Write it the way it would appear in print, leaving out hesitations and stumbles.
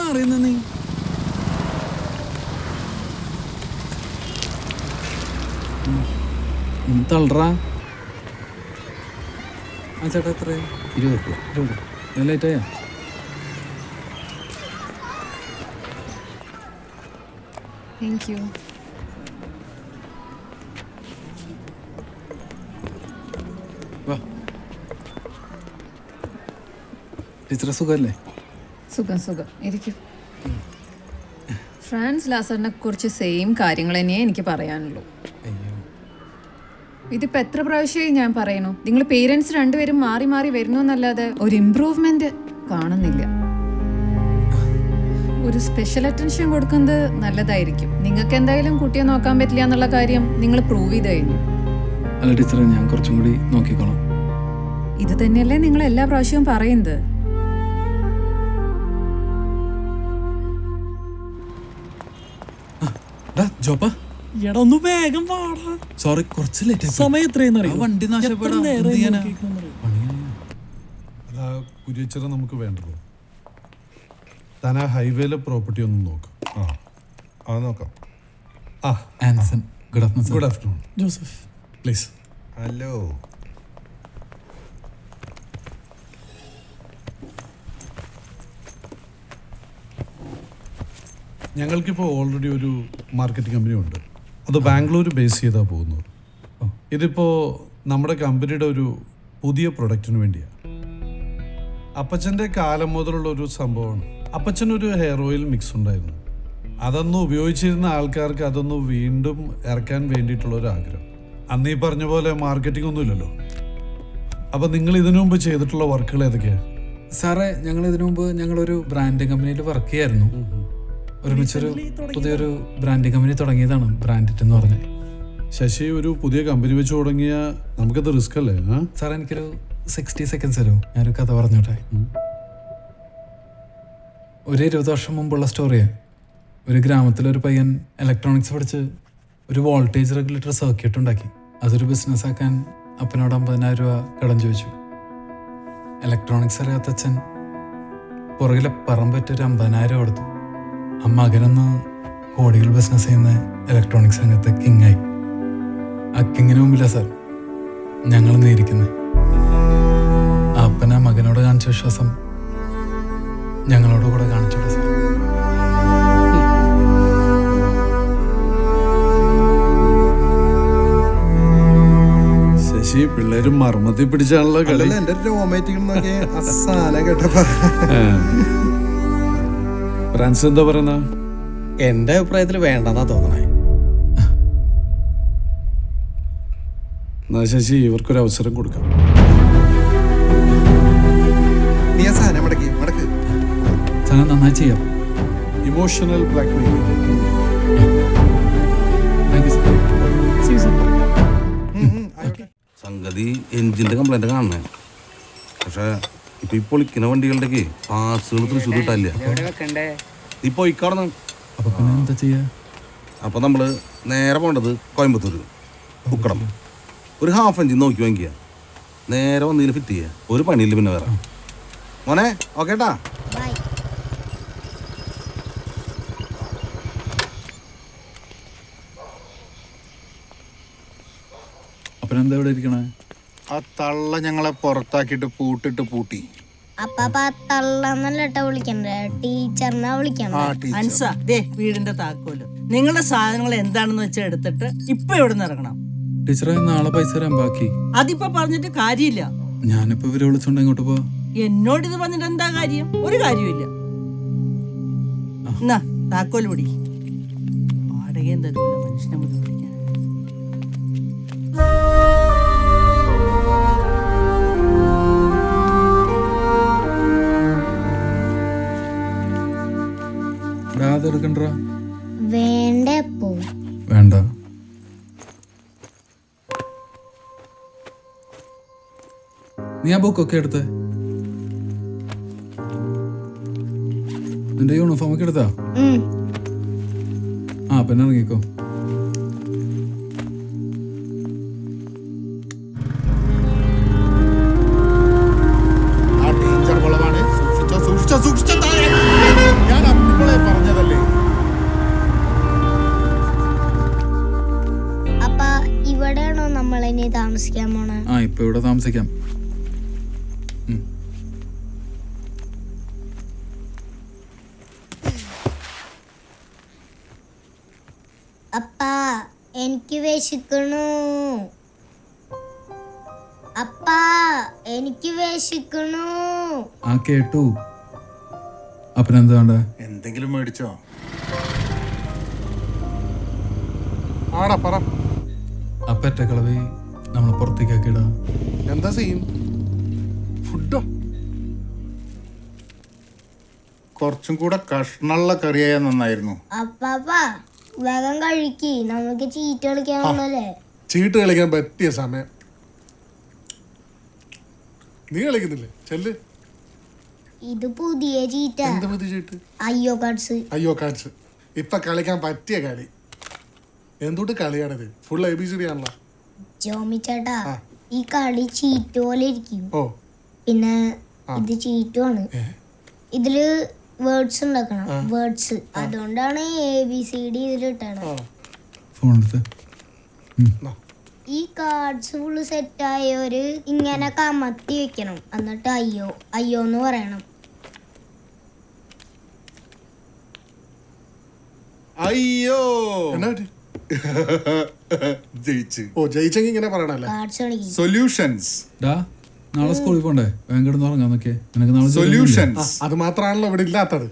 മാറിയെന്ന നീ തളറാ. ആ ചേട്ടാ എത്ര 20 ലേറ്റായാ? Thank you. വാ ടീച്ചറെ സുഖമല്ലേ? സുഖം സുഖം ഇരിക്കും. ഫ്രാൻസ് ലാസറിനെ കുറിച്ച് സെയിം കാര്യങ്ങൾ തന്നെയേ എനിക്ക് പറയാനുള്ളൂ. ഇതിപ്പോൾ എത്ര പ്രാവശ്യമായി ഞാൻ പറയണു, നിങ്ങൾ പേരൻസ് രണ്ടുപേരും മാറി മാറി വരുന്നു എന്നല്ലാതെ ഒരു ഇംപ്രൂവ്മെന്റ് കാണുന്നില്ല. ഒരു സ്പെഷ്യൽ അറ്റൻഷൻ കൊടുക്കുന്നത് നല്ലതായിരിക്കും. നിങ്ങൾക്ക് എന്തായാലും കുട്ടിയെ നോക്കാൻ പറ്റില്ല എന്നുള്ള കാര്യം നിങ്ങൾ പ്രൂവ് ചെയ്ത് കഴിഞ്ഞു. അല്ല ടീച്ചറെ, ഞാൻ കുറച്ചും കൂടി നോക്കിക്കോളാം. ഇത് തന്നെയല്ലേ നിങ്ങൾ എല്ലാ പ്രാവശ്യവും പറയുന്നത്? എടാ ഒന്ന് വേഗം വാടാ. സോറി, കുറച്ച് ലേറ്റ്. സമയം എത്രയെന്ന് അറിയാം? വണ്ടി കുര്യച്ചറ നമുക്ക് വേണ്ടത്. താൻ ആ ഹൈവേയിലെ പ്രോപ്പർട്ടി ഒന്ന് നോക്കാം. ആ നോക്കാം. Anson, good afternoon. Good afternoon. Joseph please. Hello. ഞങ്ങൾക്കിപ്പോൾ ഓൾറെഡി ഒരു മാർക്കറ്റിംഗ് കമ്പനി ഉണ്ട്. അത് ബാംഗ്ലൂർ ബേസ് ചെയ്താണ് പോകുന്നത്. ഇതിപ്പോൾ നമ്മുടെ കമ്പനിയുടെ ഒരു പുതിയ പ്രൊഡക്റ്റിന് വേണ്ടിയാണ്. അപ്പച്ചൻ്റെ കാലം മുതലുള്ള ഒരു സംഭവമാണ്. അപ്പച്ചനൊരു ഹെയർ ഓയിൽ മിക്സ് ഉണ്ടായിരുന്നു. അതൊന്നും ഉപയോഗിച്ചിരുന്ന ആൾക്കാർക്ക് അതൊന്ന് വീണ്ടും ഇറക്കാൻ വേണ്ടിയിട്ടുള്ളൊരു ആഗ്രഹം. അന്ന് ഈ പറഞ്ഞ പോലെ മാർക്കറ്റിംഗ് ഒന്നും ഇല്ലല്ലോ. അപ്പം നിങ്ങൾ ഇതിനു മുമ്പ് ചെയ്തിട്ടുള്ള വർക്കുകൾ ഏതൊക്കെയാണ്? സാറേ, ഞങ്ങൾ ഇതിനു മുമ്പ് ഞങ്ങളൊരു ബ്രാൻഡിങ് കമ്പനിയിൽ വർക്ക് ചെയ്യായിരുന്നു. ഒരുമിച്ചൊരു പുതിയൊരു ബ്രാൻഡിങ് കമ്പനി തുടങ്ങിയതാണ്, ബ്രാൻഡിറ്റ് എന്ന് പറഞ്ഞത്. ശശി, ഒരു പുതിയ കമ്പനി വെച്ച് തുടങ്ങിയാൽ നമുക്കത് റിസ്ക് അല്ലേ? സാർ, എനിക്കൊരു 60 സെക്കൻഡ്സ് തരുമോ? ഞാനൊരു കഥ പറഞ്ഞോട്ടെ. ഒരു 20 വർഷം മുമ്പുള്ള സ്റ്റോറിയാണ്. ഒരു ഗ്രാമത്തിലൊരു പയ്യൻ ഇലക്ട്രോണിക്സ് പഠിച്ച് ഒരു വോൾട്ടേജ് റെഗുലേറ്റർ സർക്യൂട്ട് ഉണ്ടാക്കി. അതൊരു ബിസിനസ്സാക്കാൻ അപ്പനോട് 50,000 രൂപ കടം ചോദിച്ചു. ഇലക്ട്രോണിക്സ് അറിയാത്ത അച്ഛൻ പുറകിലെ പറമ്പറ്റൊരു 50,000 കൊടുത്തു. ആ മകനൊന്ന് കോടികൾ ബിസിനസ് ചെയ്യുന്ന ഇലക്ട്രോണിക്സ് രംഗത്ത് കിങ്ങായി. ആ കിങ്ങിന് മുമ്പില്ല സാർ ഞങ്ങൾ നേരിക്കുന്നത്. ആ അപ്പൻ ആ മകനോട് കാണിച്ച വിശ്വാസം ഞങ്ങളോട് കൂടെ കാണിച്ചോളൂ സാർ. ശശി, പിള്ളേരും മർമ്മത്തിൽ പിടിച്ചാണല്ലോ കളി. എന്റെ കേട്ടപ്പോ ഫ്രാൻസ് എന്താ പറയുന്ന? എന്റെ അഭിപ്രായത്തിൽ വേണ്ടെന്നാ തോന്നണേ. എന്നാ ശശി, ഇവർക്കൊരു അവസരം കൊടുക്കാം. നീ ആ സാധനം മടക്കി മടക്ക്. സാധനം നന്നായി ചെയ്യാം. Emotional blackmailing. Thank you sir. സംഗതി എഞ്ചിന്റെ കംപ്ലൈന്റ് കാണണേ. പക്ഷെ ഇപ്പൊ ഈ പൊളിക്കുന്ന വണ്ടികളുടെ പാർട്സുകൾ തൃശ്ശൂർ കിട്ടാനില്ല. ഇപ്പൊ ഇക്കാടന്ന് അപ്പൊ പിന്നെ എന്താ ചെയ്യാ? അപ്പൊ നമ്മള് നേരെ പോണ്ടത് കോയമ്പത്തൂർ ഉക്കടം. ഒരു ഹാഫ് എഞ്ചിൻ നോക്കി വാങ്ങിക്കുക, നേരെ വന്നതിൽ ഫിറ്റ് ചെയ്യുക. ഒരു പണിയില്ല പിന്നെ വേറെ. മോനെ ഓക്കേട്ടാ. അപ്പനെന്താ ഇവിടെ ഇരിക്കണേ? ആ തള്ള ഞങ്ങളെ പുറത്താക്കിട്ട് പൂട്ടി. അപ്പാ തള്ളന്നല്ലട്ട വിളിക്കണ്ടേ, ടീച്ചറിനാ വിളിക്കണ്ട. അൻസ, ദേ വീടിന്റെ താക്കോല്. നിങ്ങളുടെ സാധനങ്ങൾ എന്താണെന്ന് വെച്ചാൽ എടുത്തിട്ട് ഇപ്പൊ ഇവിടെ നിന്ന് ഇറങ്ങണം. ടീച്ചറെ, നാളെ പൈസ തരാൻ ബാക്കി. അതിപ്പോ പറഞ്ഞിട്ട് കാര്യമില്ല. ഞാനിപ്പോ ഇവരെ വിളിച്ചോണ്ട് ഇങ്ങോട്ട് പോവാ. എന്നോട് ഇത് പറഞ്ഞിട്ട് എന്താ കാര്യം? ഒരു കാര്യമില്ല. എന്നാ താക്കോല് പിടി. വാടകയും തരൂല മനുഷ്യനെ ബുദ്ധിമുട്ടിക്കാൻ. വേണ്ട. നീ ആ ബുക്കൊക്കെ എടുത്തേ. നിന്റെ യൂണിഫോം ഒക്കെ എടുത്താ? ആ പിന്നെ ഇറങ്ങിക്കോ. ആ ടീച്ചർ വളവാണ്. സൂക്ഷിച്ചോ. ഞാൻ ഇപ്പൊ ഇവിടെ താമസിക്കാം. അപ്പാ എനിക്ക് വിശക്കണു. അപ്പാ എനിക്ക് വിശക്കണു. ആ കേട്ടു. അപ്പനെന്താ വേണ്ടേ? എന്തെങ്കിലും മേടിച്ചോ? ആടാ പറ, ആ പെറ്റക്കളവി നമ്മളെ പുറത്തേക്കാക്കിടാ. എന്താ ചെയ്യും? ഫുഡോ? കുറച്ചും കൂടെ കഷ്ണമുള്ള കറിയായ നന്നായിരുന്നു. അപ്പാപ്പാ വേഗം കഴിക്ക്, നമുക്ക് ചീറ്റ് കളിക്കാനുള്ളല്ലേ. ചീട്ട് കളിക്കാൻ പറ്റിയ സമയം. നീ കളിക്കുന്നില്ലേ? ചെല്ല്. ഇത് പുതിയ ചീറ്റ. എന്ത് മതി ചീട്ട്? അയ്യോ കാർഡ്സ്. അയ്യോ കാണിച്ച് ഇപ്പൊ കളിക്കാൻ പറ്റിയ കളി. എന്തുകൊണ്ട് കളിയാണിത്? ഫുൾ ABCD ആണല്ലോ. ജോമി ചേട്ടാ, ഈ കളി ചീറ്റ് പോലെ ഇരിക്കും. ഓ പിന്നെ ഇത് ചീറ്റുമാണ്. ഇതില് വേർഡ്സ് ഉണ്ടാക്കണം. വേർഡ്സ്, അതുകൊണ്ടാണ് ABCD ഇതിലിട്ടാണ്. ഫോൺ എടുത്ത്. ഈ കാർഡ്സ് ഫുള്ള് സെറ്റായവര് ഇങ്ങനെ കമത്തി വെക്കണം. എന്നിട്ട് അയ്യോ അയ്യോ എന്ന് പറയണം. അയ്യോ എന്നാ പറ്റി? ജയിച്ച്. ഓ ജയിച്ചെങ്കിൽ ഇങ്ങനെ പറയണല്ലേ. കാർഡ്സ് കളിക്കും. സൊല്യൂഷൻസ്. ഡാ നാളെ സ്കൂളിൽ പോണ്ടേ? വേഗം കിടന്ന് ഉറങ്ങാൻ നോക്കിയേ. നിനക്ക് നാളെ ജോലി ഒന്നുമില്ലേ? സൊല്യൂഷൻസ്. അത് മാത്രമാണല്ലോ ഇവിടെ ഇല്ലാത്തത്.